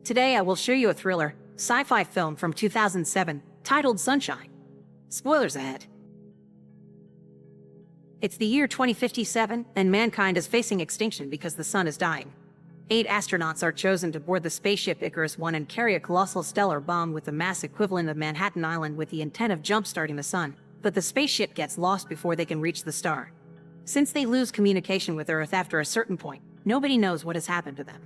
Today I will show you a thriller, sci-fi film from 2007, titled Sunshine. Spoilers ahead. It's the year 2057, and mankind is facing extinction because the sun is dying. 8 astronauts are chosen to board the spaceship Icarus I and carry a colossal stellar bomb with the mass equivalent of Manhattan Island with the intent of jump-starting the sun, but the spaceship gets lost before they can reach the star. Since they lose communication with Earth after a certain point, nobody knows what has happened to them.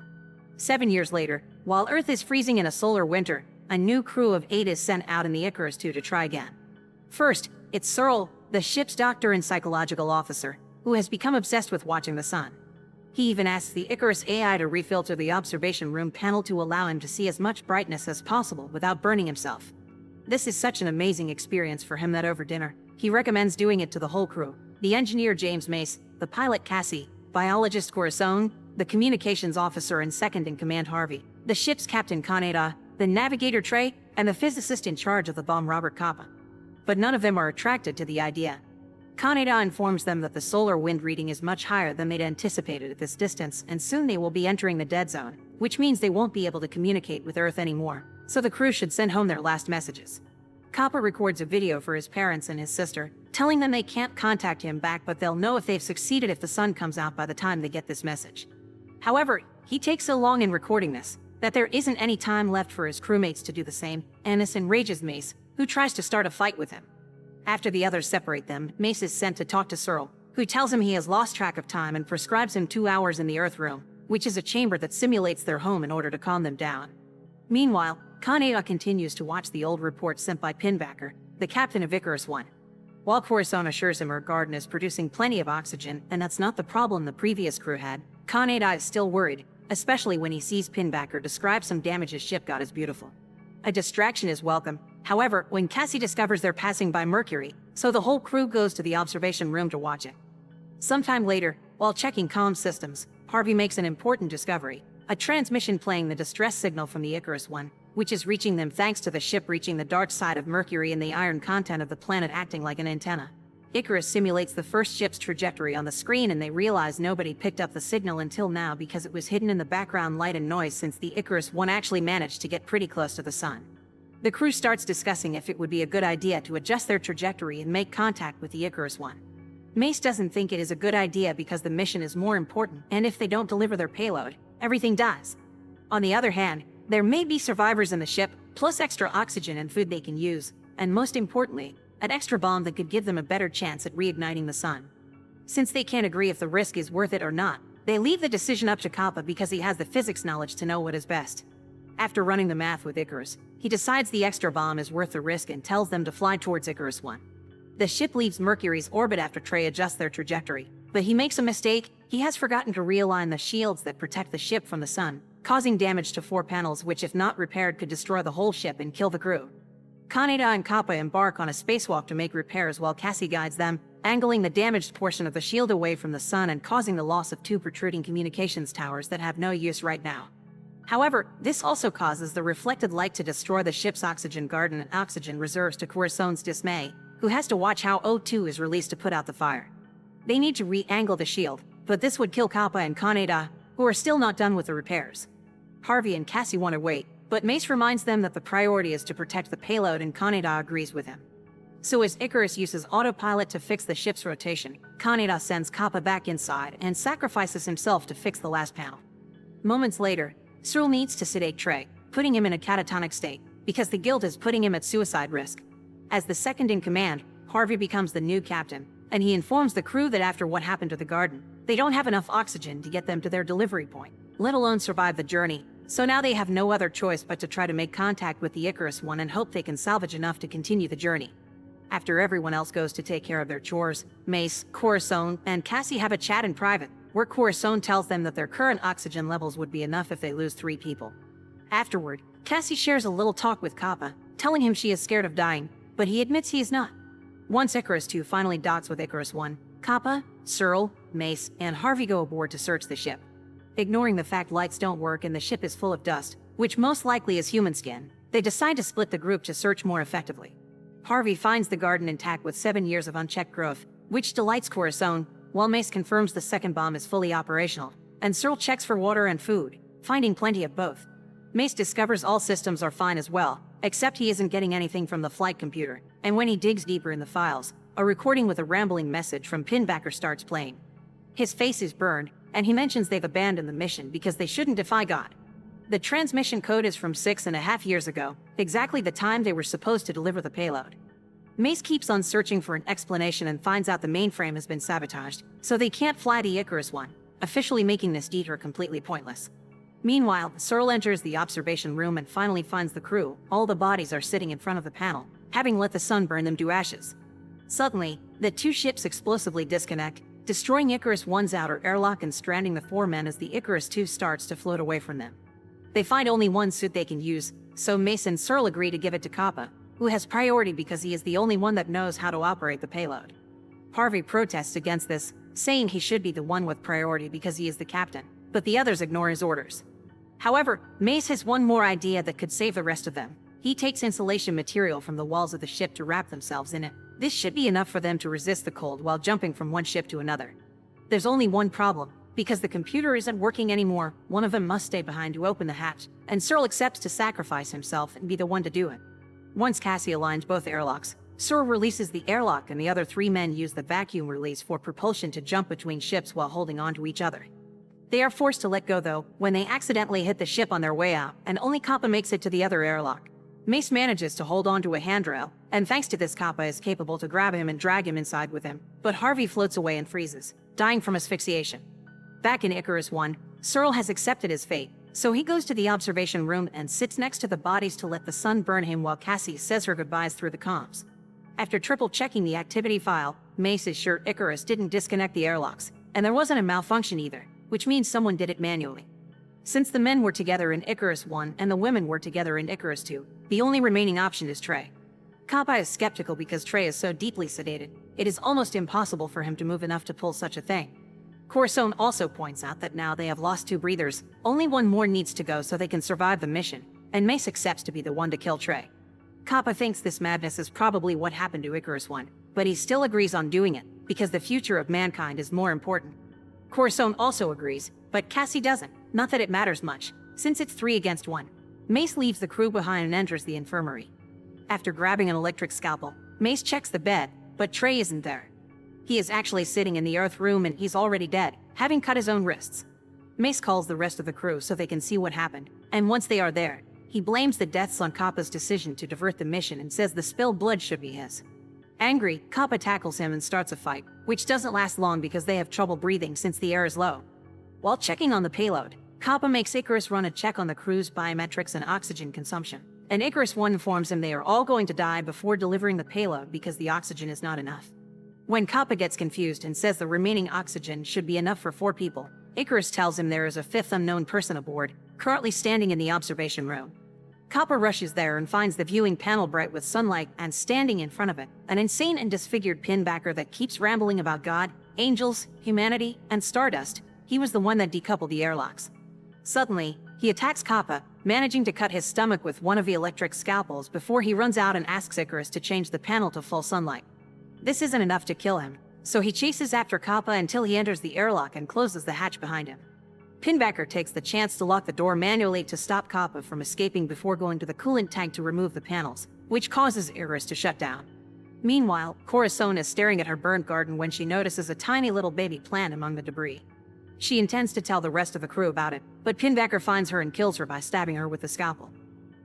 7 years later, while Earth is freezing in a solar winter, a new crew of 8 is sent out in the Icarus II to try again. First, it's Searle, the ship's doctor and psychological officer, who has become obsessed with watching the sun. He even asks the Icarus AI to refilter the observation room panel to allow him to see as much brightness as possible without burning himself. This is such an amazing experience for him that over dinner, he recommends doing it to the whole crew: the engineer James Mace, the pilot Cassie, biologist Corazon, the communications officer and second-in-command Harvey, the ship's captain Kaneda, the navigator Trey, and the physicist in charge of the bomb Robert Capa. But none of them are attracted to the idea. Kaneda informs them that the solar wind reading is much higher than they'd anticipated at this distance, and soon they will be entering the dead zone, which means they won't be able to communicate with Earth anymore, so the crew should send home their last messages. Capa records a video for his parents and his sister, telling them they can't contact him back, but they'll know if they've succeeded if the sun comes out by the time they get this message. However, he takes so long in recording this that there isn't any time left for his crewmates to do the same, and this enrages Mace, who tries to start a fight with him. After the others separate them, Mace is sent to talk to Searle, who tells him he has lost track of time and prescribes him 2 hours in the Earth room, which is a chamber that simulates their home in order to calm them down. Meanwhile, Kaneda continues to watch the old reports sent by Pinbacker, the captain of Icarus I. While Corazon assures him her garden is producing plenty of oxygen, and that's not the problem the previous crew had, Kaneda is still worried, especially when he sees Pinbacker describe some damage his ship got as beautiful. A distraction is welcome, however, when Cassie discovers they're passing by Mercury, so the whole crew goes to the observation room to watch it. Sometime later, while checking comm systems, Harvey makes an important discovery: a transmission playing the distress signal from the Icarus I, which is reaching them thanks to the ship reaching the dark side of Mercury and the iron content of the planet acting like an antenna. Icarus simulates the first ship's trajectory on the screen, and they realize nobody picked up the signal until now because it was hidden in the background light and noise since the Icarus I actually managed to get pretty close to the sun. The crew starts discussing if it would be a good idea to adjust their trajectory and make contact with the Icarus I. Mace doesn't think it is a good idea because the mission is more important, and if they don't deliver their payload, everything dies. On the other hand, there may be survivors in the ship, plus extra oxygen and food they can use, and most importantly, an extra bomb that could give them a better chance at reigniting the sun. Since they can't agree if the risk is worth it or not, they leave the decision up to Capa because he has the physics knowledge to know what is best. After running the math with Icarus, he decides the extra bomb is worth the risk and tells them to fly towards Icarus I. The ship leaves Mercury's orbit after Trey adjusts their trajectory, but he makes a mistake. He has forgotten to realign the shields that protect the ship from the sun, causing damage to 4 panels which, if not repaired, could destroy the whole ship and kill the crew. Kaneda and Capa embark on a spacewalk to make repairs while Cassie guides them, angling the damaged portion of the shield away from the sun and causing the loss of 2 protruding communications towers that have no use right now. However, this also causes the reflected light to destroy the ship's oxygen garden and oxygen reserves, to Corazon's dismay, who has to watch how O2 is released to put out the fire. They need to re-angle the shield, but this would kill Capa and Kaneda, who are still not done with the repairs. Harvey and Cassie want to wait, but Mace reminds them that the priority is to protect the payload, and Kaneda agrees with him. So as Icarus uses autopilot to fix the ship's rotation, Kaneda sends Capa back inside and sacrifices himself to fix the last panel. Moments later, Searle needs to sedate Trey, putting him in a catatonic state, because the guilt is putting him at suicide risk. As the second-in-command, Harvey becomes the new captain, and he informs the crew that after what happened to the garden, they don't have enough oxygen to get them to their delivery point, let alone survive the journey, so now they have no other choice but to try to make contact with the Icarus I and hope they can salvage enough to continue the journey. After everyone else goes to take care of their chores, Mace, Corazon, and Cassie have a chat in private, where Corazon tells them that their current oxygen levels would be enough if they lose 3 people. Afterward, Cassie shares a little talk with Capa, telling him she is scared of dying, but he admits he is not. Once Icarus II finally docks with Icarus I, Capa, Searle, Mace, and Harvey go aboard to search the ship. Ignoring the fact lights don't work and the ship is full of dust, which most likely is human skin, they decide to split the group to search more effectively. Harvey finds the garden intact with 7 years of unchecked growth, which delights Corazon, while Mace confirms the second bomb is fully operational, and Searle checks for water and food, finding plenty of both. Mace discovers all systems are fine as well, except he isn't getting anything from the flight computer, and when he digs deeper in the files, a recording with a rambling message from Pinbacker starts playing. His face is burned, and he mentions they've abandoned the mission because they shouldn't defy God. The transmission code is from 6.5 years ago, exactly the time they were supposed to deliver the payload. Mace keeps on searching for an explanation and finds out the mainframe has been sabotaged, so they can't fly the Icarus I, officially making this detour completely pointless. Meanwhile, Searle enters the observation room and finally finds the crew. All the bodies are sitting in front of the panel, having let the sun burn them to ashes. Suddenly, the two ships explosively disconnect, destroying Icarus I's outer airlock and stranding the 4 men as the Icarus II starts to float away from them. They find only one suit they can use, so Mace and Searle agree to give it to Kappa, who has priority because he is the only one that knows how to operate the payload. Harvey protests against this, saying he should be the one with priority because he is the captain, but the others ignore his orders. However, Mace has one more idea that could save the rest of them. He takes insulation material from the walls of the ship to wrap themselves in it. This should be enough for them to resist the cold while jumping from one ship to another. There's only one problem. Because the computer isn't working anymore, one of them must stay behind to open the hatch, and Searle accepts to sacrifice himself and be the one to do it. Once Cassie aligns both airlocks, Searle releases the airlock and the other 3 men use the vacuum release for propulsion to jump between ships while holding on to each other. They are forced to let go though, when they accidentally hit the ship on their way out, and only Kappa makes it to the other airlock. Mace manages to hold onto a handrail, and thanks to this Kappa is capable to grab him and drag him inside with him, but Harvey floats away and freezes, dying from asphyxiation. Back in Icarus I, Searle has accepted his fate, so he goes to the observation room and sits next to the bodies to let the sun burn him while Cassie says her goodbyes through the comms. After triple checking the activity file, Mace is sure Icarus didn't disconnect the airlocks, and there wasn't a malfunction either, which means someone did it manually. Since the men were together in Icarus I and the women were together in Icarus II, the only remaining option is Trey. Kappa is skeptical because Trey is so deeply sedated, it is almost impossible for him to move enough to pull such a thing. Corazon also points out that now they have lost 2 breathers, only one more needs to go so they can survive the mission, and Mace accepts to be the one to kill Trey. Kappa thinks this madness is probably what happened to Icarus I, but he still agrees on doing it, because the future of mankind is more important. Corazon also agrees, but Cassie doesn't, not that it matters much, since it's 3 against 1. Mace leaves the crew behind and enters the infirmary. After grabbing an electric scalpel, Mace checks the bed, but Trey isn't there. He is actually sitting in the Earth room and he's already dead, having cut his own wrists. Mace calls the rest of the crew so they can see what happened, and once they are there, he blames the deaths on Kappa's decision to divert the mission and says the spilled blood should be his. Angry, Kappa tackles him and starts a fight, which doesn't last long because they have trouble breathing since the air is low. While checking on the payload, Kappa makes Icarus run a check on the crew's biometrics and oxygen consumption, and Icarus I informs him they are all going to die before delivering the payload because the oxygen is not enough. When Kappa gets confused and says the remaining oxygen should be enough for 4 people, Icarus tells him there is a 5th unknown person aboard, currently standing in the observation room. Kappa rushes there and finds the viewing panel bright with sunlight and standing in front of it, an insane and disfigured Pinbacker that keeps rambling about God, angels, humanity, and stardust. He was the one that decoupled the airlocks. Suddenly, he attacks Kappa, managing to cut his stomach with one of the electric scalpels before he runs out and asks Icarus to change the panel to full sunlight. This isn't enough to kill him, so he chases after Kappa until he enters the airlock and closes the hatch behind him. Pinbacker takes the chance to lock the door manually to stop Kappa from escaping before going to the coolant tank to remove the panels, which causes Icarus to shut down. Meanwhile, Corazon is staring at her burnt garden when she notices a tiny little baby plant among the debris. She intends to tell the rest of the crew about it, but Pinbacker finds her and kills her by stabbing her with a scalpel.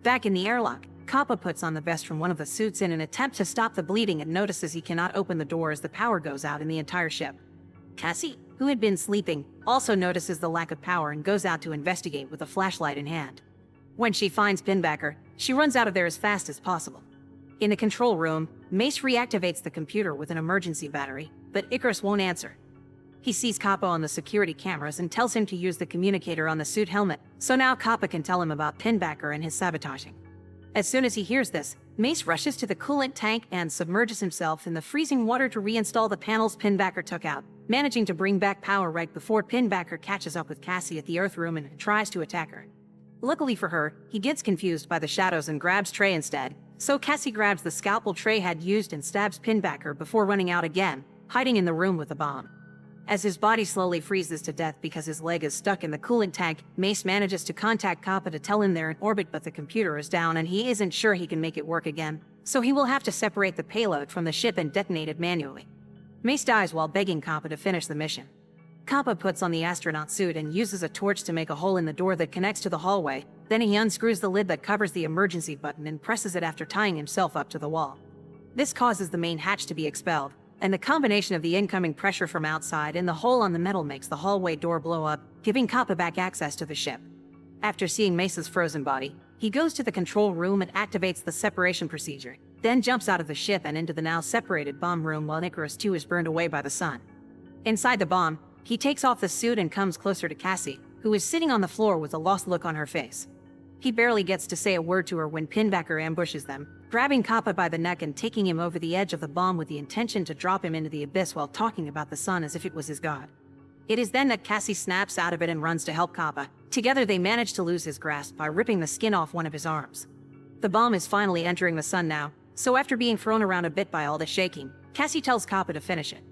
Back in the airlock, Kappa puts on the vest from one of the suits in an attempt to stop the bleeding and notices he cannot open the door as the power goes out in the entire ship. Cassie, who had been sleeping, also notices the lack of power and goes out to investigate with a flashlight in hand. When she finds Pinbacker, she runs out of there as fast as possible. In the control room, Mace reactivates the computer with an emergency battery, but Icarus won't answer. He sees Kappa on the security cameras and tells him to use the communicator on the suit helmet, so now Kappa can tell him about Pinbacker and his sabotaging. As soon as he hears this, Mace rushes to the coolant tank and submerges himself in the freezing water to reinstall the panels Pinbacker took out, managing to bring back power right before Pinbacker catches up with Cassie at the Earth room and tries to attack her. Luckily for her, he gets confused by the shadows and grabs Trey instead, so Cassie grabs the scalpel Trey had used and stabs Pinbacker before running out again, hiding in the room with the bomb. As his body slowly freezes to death because his leg is stuck in the coolant tank, Mace manages to contact Kappa to tell him they're in orbit, but the computer is down and he isn't sure he can make it work again. So he will have to separate the payload from the ship and detonate it manually. Mace dies while begging Kappa to finish the mission. Kappa puts on the astronaut suit and uses a torch to make a hole in the door that connects to the hallway. Then he unscrews the lid that covers the emergency button and presses it after tying himself up to the wall. This causes the main hatch to be expelled, and the combination of the incoming pressure from outside and the hole on the metal makes the hallway door blow up, giving Kappa back access to the ship. After seeing Mace's frozen body, he goes to the control room and activates the separation procedure, then jumps out of the ship and into the now separated bomb room while Icarus II is burned away by the sun. Inside the bomb, he takes off the suit and comes closer to Cassie, who is sitting on the floor with a lost look on her face. He barely gets to say a word to her when Pinbacker ambushes them, grabbing Kappa by the neck and taking him over the edge of the bomb with the intention to drop him into the abyss while talking about the sun as if it was his god. It is then that Cassie snaps out of it and runs to help Kappa. Together they manage to lose his grasp by ripping the skin off one of his arms. The bomb is finally entering the sun now, so after being thrown around a bit by all the shaking, Cassie tells Kappa to finish it.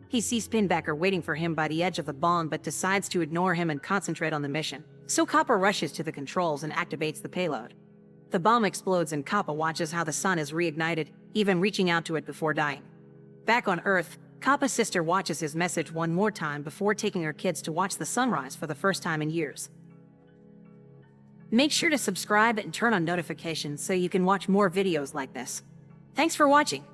He sees Pinbacker waiting for him by the edge of the bomb but decides to ignore him and concentrate on the mission, so Kappa rushes to the controls and activates the payload. The bomb explodes and Kappa watches how the sun is reignited, even reaching out to it before dying. Back on Earth, Kappa's sister watches his message one more time before taking her kids to watch the sunrise for the first time in years. Make sure to subscribe and turn on notifications so you can watch more videos like this. Thanks for watching.